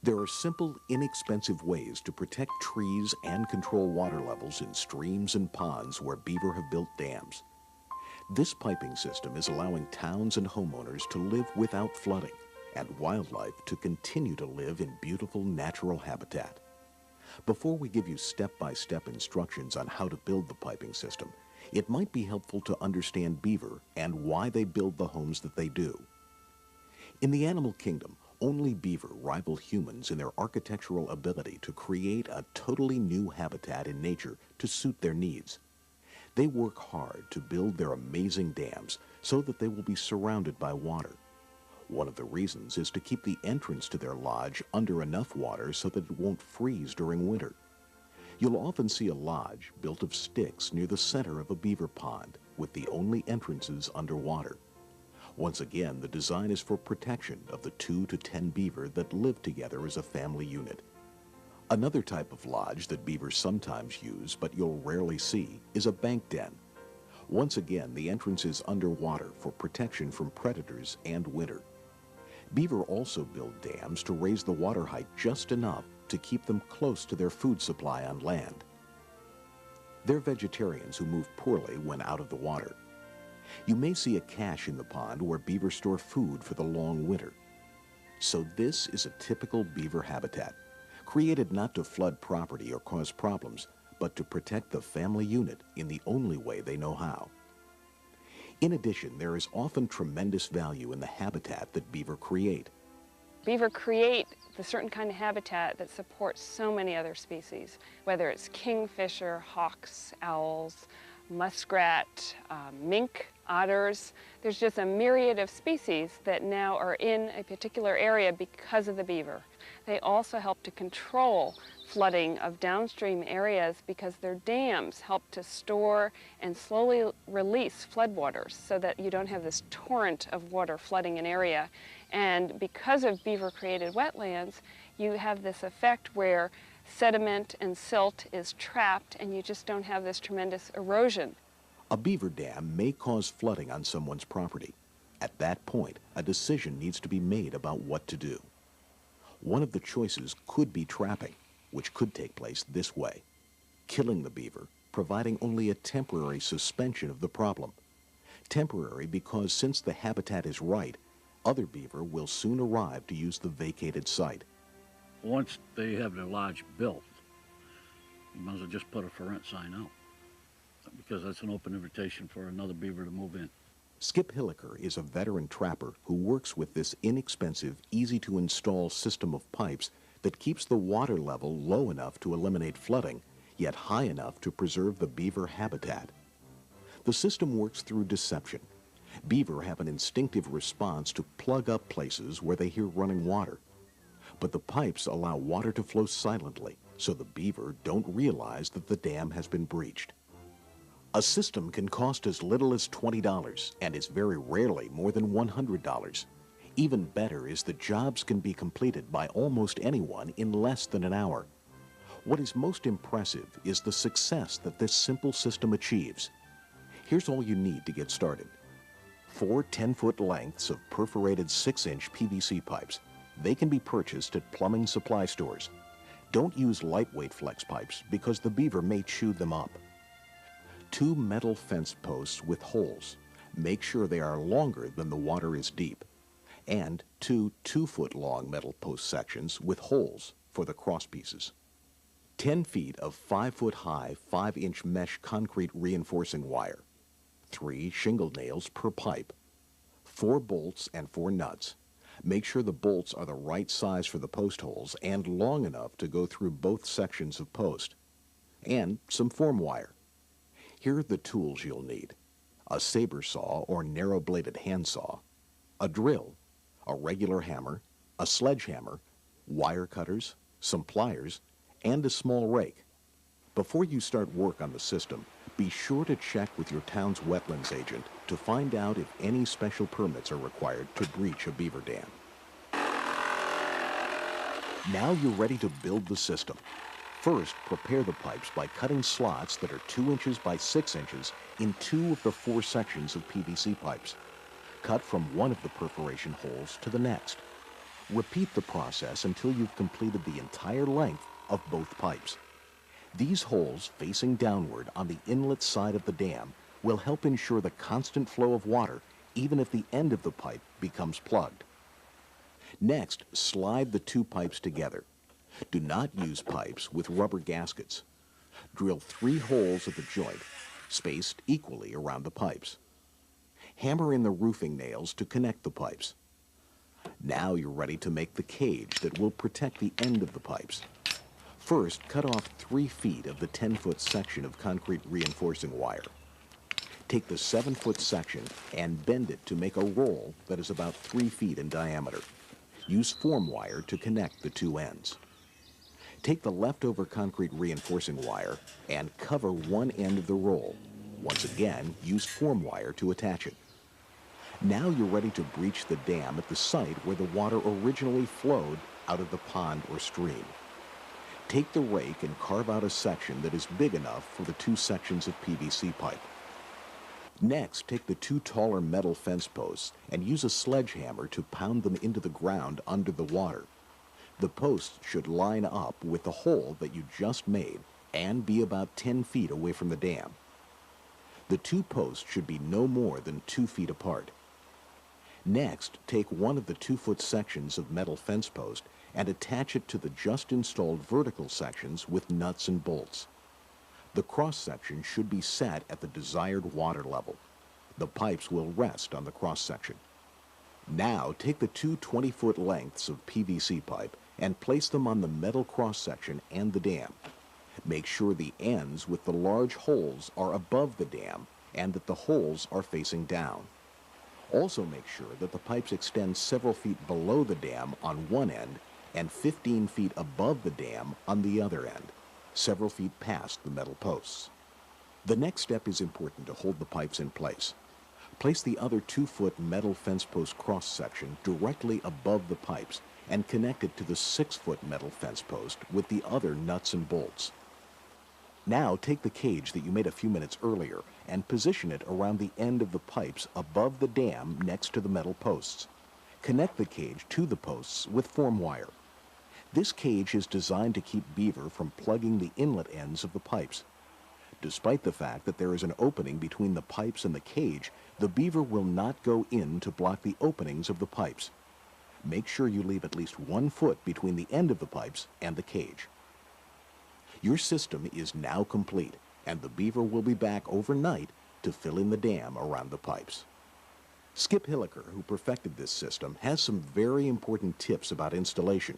There are simple, inexpensive ways to protect trees and control water levels in streams and ponds where beaver have built dams. This piping system is allowing towns and homeowners to live without flooding and wildlife to continue to live in beautiful natural habitat. Before we give you step-by-step instructions on how to build the piping system, it might be helpful to understand beaver and why they build the homes that they do. In the animal kingdom, only beaver rival humans in their architectural ability to create a totally new habitat in nature to suit their needs. They work hard to build their amazing dams so that they will be surrounded by water. One of the reasons is to keep the entrance to their lodge under enough water so that it won't freeze during winter. You'll often see a lodge built of sticks near the center of a beaver pond, with the only entrances underwater. Once again, the design is for protection of the 2 to 10 beaver that live together as a family unit. Another type of lodge that beavers sometimes use, but you'll rarely see, is a bank den. Once again, the entrance is underwater for protection from predators and winter. Beaver also build dams to raise the water height just enough to keep them close to their food supply on land. They're vegetarians who move poorly when out of the water. You may see a cache in the pond where beaver store food for the long winter. So this is a typical beaver habitat, created not to flood property or cause problems, but to protect the family unit in the only way they know how. In addition, there is often tremendous value in the habitat that beaver create. Beaver create the certain kind of habitat that supports so many other species, whether it's kingfisher, hawks, owls, muskrat, mink, otters. There's just a myriad of species that now are in a particular area because of the beaver. They also help to control flooding of downstream areas because their dams help to store and slowly release floodwaters so that you don't have this torrent of water flooding an area. And because of beaver-created wetlands, you have this effect where sediment and silt is trapped and you just don't have this tremendous erosion. A beaver dam may cause flooding on someone's property. At that point, a decision needs to be made about what to do. One of the choices could be trapping, which could take place this way: killing the beaver, providing only a temporary suspension of the problem. Temporary because since the habitat is right, other beaver will soon arrive to use the vacated site. Once they have their lodge built, you might as well just put a for rent sign out, because that's an open invitation for another beaver to move in. Skip Hilliker is a veteran trapper who works with this inexpensive, easy-to-install system of pipes that keeps the water level low enough to eliminate flooding, yet high enough to preserve the beaver habitat. The system works through deception. Beaver have an instinctive response to plug up places where they hear running water. But the pipes allow water to flow silently, so the beaver don't realize that the dam has been breached. A system can cost as little as $20 and is very rarely more than $100. Even better is that jobs can be completed by almost anyone in less than an hour. What is most impressive is the success that this simple system achieves. Here's all you need to get started: 4 10-foot lengths of perforated 6-inch PVC pipes. They can be purchased at plumbing supply stores. Don't use lightweight flex pipes because the beaver may chew them up. 2 metal fence posts with holes. Make sure they are longer than the water is deep. And 2 2-foot long metal post sections with holes for the cross pieces. 10 feet of 5-foot high 5-inch mesh concrete reinforcing wire. 3 shingle nails per pipe. 4 bolts and 4 nuts. Make sure the bolts are the right size for the post holes and long enough to go through both sections of post. And some form wire. Here are the tools you'll need: a saber saw or narrow-bladed handsaw, a drill, a regular hammer, a sledgehammer, wire cutters, some pliers, and a small rake. Before you start work on the system, be sure to check with your town's wetlands agent to find out if any special permits are required to breach a beaver dam. Now you're ready to build the system. First, prepare the pipes by cutting slots that are 2 inches by 6 inches in 2 of the 4 sections of PVC pipes. Cut from one of the perforation holes to the next. Repeat the process until you've completed the entire length of both pipes. These holes facing downward on the inlet side of the dam will help ensure the constant flow of water even if the end of the pipe becomes plugged. Next, slide the two pipes together. Do not use pipes with rubber gaskets. Drill 3 holes at the joint, spaced equally around the pipes. Hammer in the roofing nails to connect the pipes. Now you're ready to make the cage that will protect the end of the pipes. First, cut off 3 feet of the 10-foot section of concrete reinforcing wire. Take the 7-foot section and bend it to make a roll that is about 3 feet in diameter. Use form wire to connect the two ends. Take the leftover concrete reinforcing wire and cover one end of the roll. Once again, use form wire to attach it. Now you're ready to breach the dam at the site where the water originally flowed out of the pond or stream. Take the rake and carve out a section that is big enough for the 2 sections of PVC pipe. Next, take the 2 taller metal fence posts and use a sledgehammer to pound them into the ground under the water. The posts should line up with the hole that you just made and be about 10 feet away from the dam. The 2 posts should be no more than 2 feet apart. Next, take one of the 2-foot sections of metal fence post and attach it to the just installed vertical sections with nuts and bolts. The cross section should be set at the desired water level. The pipes will rest on the cross section. Now take the 2 20-foot lengths of PVC pipe and place them on the metal cross section and the dam. Make sure the ends with the large holes are above the dam and that the holes are facing down. Also make sure that the pipes extend several feet below the dam on one end and 15 feet above the dam on the other end, several feet past the metal posts. The next step is important to hold the pipes in place. Place the other 2-foot metal fence post cross section directly above the pipes and connect it to the 6-foot metal fence post with the other nuts and bolts. Now take the cage that you made a few minutes earlier and position it around the end of the pipes above the dam next to the metal posts. Connect the cage to the posts with form wire. This cage is designed to keep beaver from plugging the inlet ends of the pipes. Despite the fact that there is an opening between the pipes and the cage, the beaver will not go in to block the openings of the pipes. Make sure you leave at least 1 foot between the end of the pipes and the cage. Your system is now complete, and the beaver will be back overnight to fill in the dam around the pipes. Skip Hilliker, who perfected this system, has some very important tips about installation.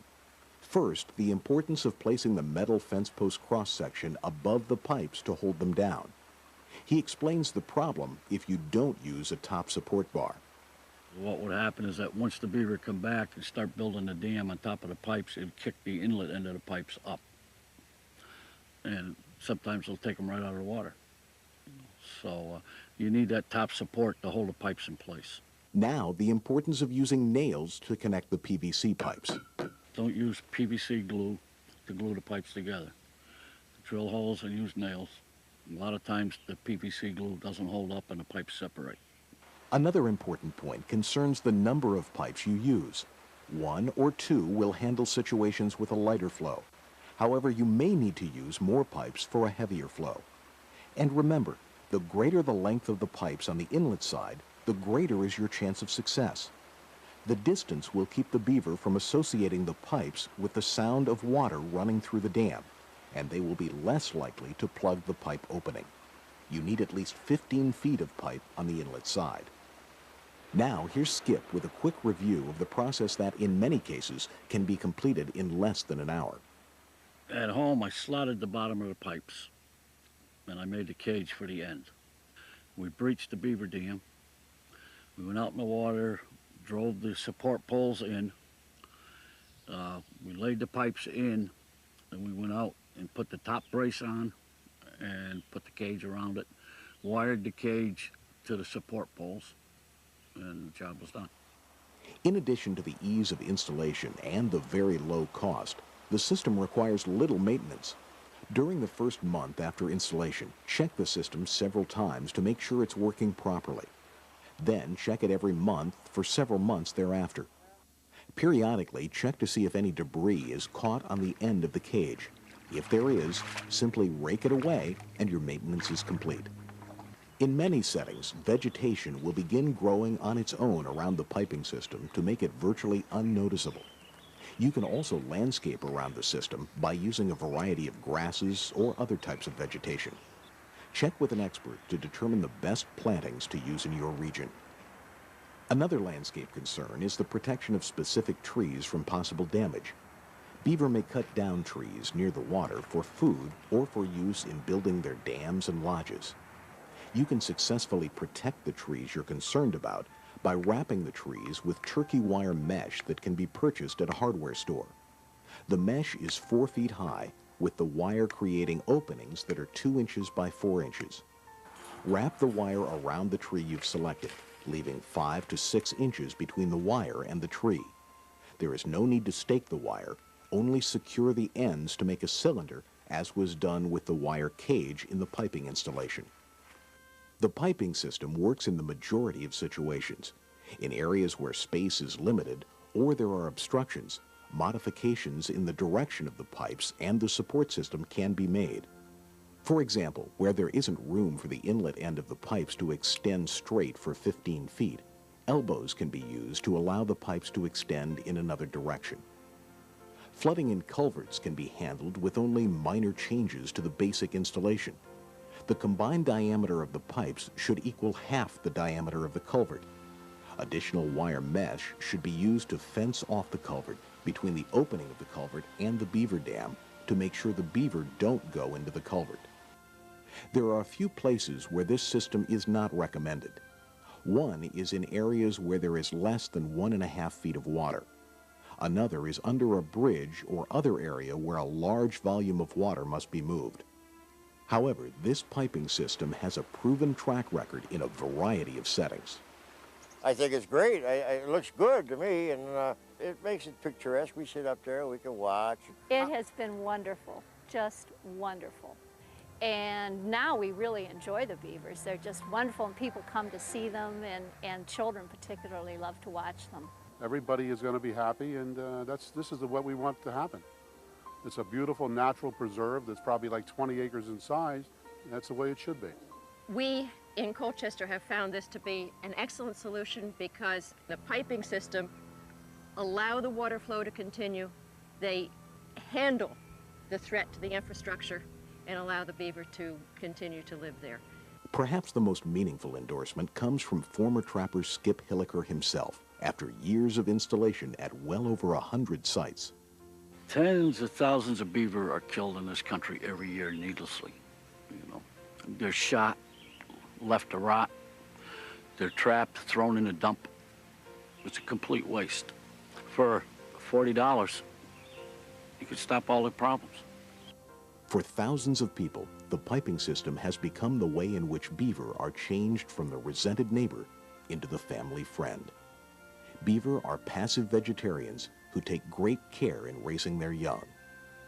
First, the importance of placing the metal fence post cross-section above the pipes to hold them down. He explains the problem if you don't use a top support bar. What would happen is that once the beaver come back and start building the dam on top of the pipes, it'd kick the inlet end of the pipes up. And sometimes they'll take them right out of the water. So you need that top support to hold the pipes in place. Now, the importance of using nails to connect the PVC pipes. Don't use PVC glue to glue the pipes together. Drill holes and use nails. A lot of times the PVC glue doesn't hold up and the pipes separate. Another important point concerns the number of pipes you use. 1 or 2 will handle situations with a lighter flow. However, you may need to use more pipes for a heavier flow. And remember, the greater the length of the pipes on the inlet side, the greater is your chance of success. The distance will keep the beaver from associating the pipes with the sound of water running through the dam, and they will be less likely to plug the pipe opening. You need at least 15 feet of pipe on the inlet side. Now, here's Skip with a quick review of the process that, in many cases, can be completed in less than an hour. At home, I slotted the bottom of the pipes, and I made the cage for the end. We breached the beaver dam. We went out in the water, drove the support poles in. We laid the pipes in, and we went out and put the top brace on and put the cage around it, wired the cage to the support poles, and the job was done. In addition to the ease of installation and the very low cost, the system requires little maintenance. During the first month after installation, check the system several times to make sure it's working properly. Then check it every month for several months thereafter. Periodically, check to see if any debris is caught on the end of the cage. If there is, simply rake it away and your maintenance is complete. In many settings, vegetation will begin growing on its own around the piping system to make it virtually unnoticeable. You can also landscape around the system by using a variety of grasses or other types of vegetation. Check with an expert to determine the best plantings to use in your region. Another landscape concern is the protection of specific trees from possible damage. Beaver may cut down trees near the water for food or for use in building their dams and lodges. You can successfully protect the trees you're concerned about by wrapping the trees with turkey wire mesh that can be purchased at a hardware store. The mesh is 4 feet high, with the wire creating openings that are 2 inches by 4 inches. Wrap the wire around the tree you've selected, leaving 5 to 6 inches between the wire and the tree. There is no need to stake the wire, only secure the ends to make a cylinder, as was done with the wire cage in the piping installation. The piping system works in the majority of situations. In areas where space is limited or there are obstructions, modifications in the direction of the pipes and the support system can be made. For example, where there isn't room for the inlet end of the pipes to extend straight for 15 feet, elbows can be used to allow the pipes to extend in another direction. Flooding in culverts can be handled with only minor changes to the basic installation. The combined diameter of the pipes should equal half the diameter of the culvert. Additional wire mesh should be used to fence off the culvert between the opening of the culvert and the beaver dam to make sure the beaver don't go into the culvert. There are a few places where this system is not recommended. One is in areas where there is less than 1.5 feet of water. Another is under a bridge or other area where a large volume of water must be moved. However, this piping system has a proven track record in a variety of settings. I think it's great. It looks good to me, and it makes it picturesque. We sit up there, we can watch. It has been wonderful, just wonderful. And now we really enjoy the beavers. They're just wonderful, and people come to see them, and children particularly love to watch them. Everybody is going to be happy, and this is what we want to happen. It's a beautiful natural preserve that's probably like 20 acres in size. That's the way it should be. We in Colchester have found this to be an excellent solution because the piping system allow the water flow to continue. They handle the threat to the infrastructure and allow the beaver to continue to live there. Perhaps the most meaningful endorsement comes from former trapper Skip Hilliker himself after years of installation at well over 100 sites. Tens of thousands of beaver are killed in this country every year needlessly. You know, they're shot, left to rot. They're trapped, thrown in a dump. It's a complete waste. For $40, you could stop all the problems. For thousands of people, the piping system has become the way in which beaver are changed from the resented neighbor into the family friend. Beaver are passive vegetarians who take great care in raising their young.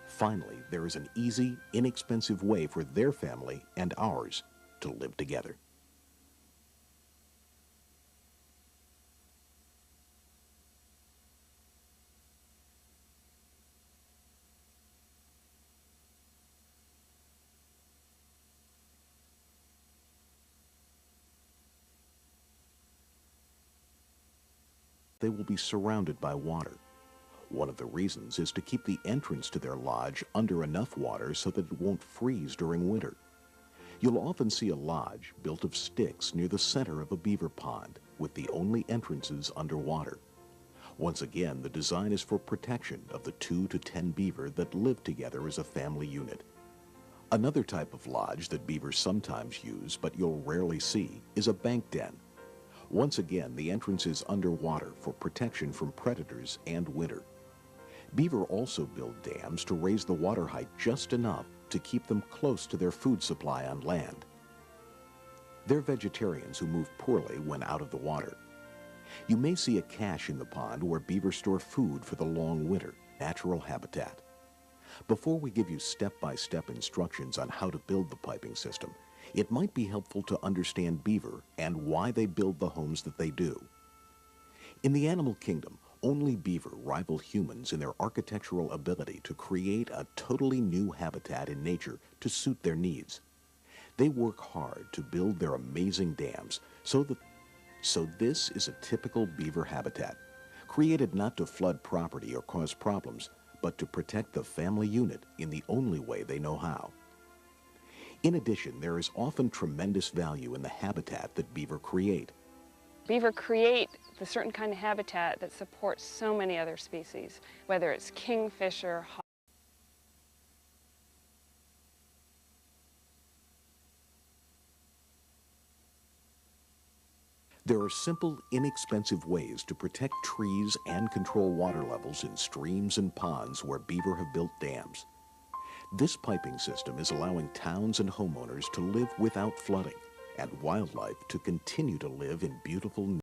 Finally, there is an easy, inexpensive way for their family and ours to live together. They will be surrounded by water. One of the reasons is to keep the entrance to their lodge under enough water so that it won't freeze during winter. You'll often see a lodge built of sticks near the center of a beaver pond, with the only entrances underwater. Once again, the design is for protection of the 2 to 10 beaver that live together as a family unit. Another type of lodge that beavers sometimes use, but you'll rarely see, is a bank den. Once again, the entrance is underwater for protection from predators and winter. Beaver also build dams to raise the water height just enough to keep them close to their food supply on land. They're vegetarians who move poorly when out of the water. You may see a cache in the pond where beaver store food for the long winter, natural habitat. Before we give you step-by-step instructions on how to build the piping system, it might be helpful to understand beaver and why they build the homes that they do. In the animal kingdom, only beaver rival humans in their architectural ability to create a totally new habitat in nature to suit their needs. They work hard to build their amazing dams so this is a typical beaver habitat, created not to flood property or cause problems, but to protect the family unit in the only way they know how. In addition, there is often tremendous value in the habitat that beaver create. Beaver create the certain kind of habitat that supports so many other species, whether it's kingfisher, There are simple, inexpensive ways to protect trees and control water levels in streams and ponds where beaver have built dams. This piping system is allowing towns and homeowners to live without flooding and wildlife to continue to live in beautiful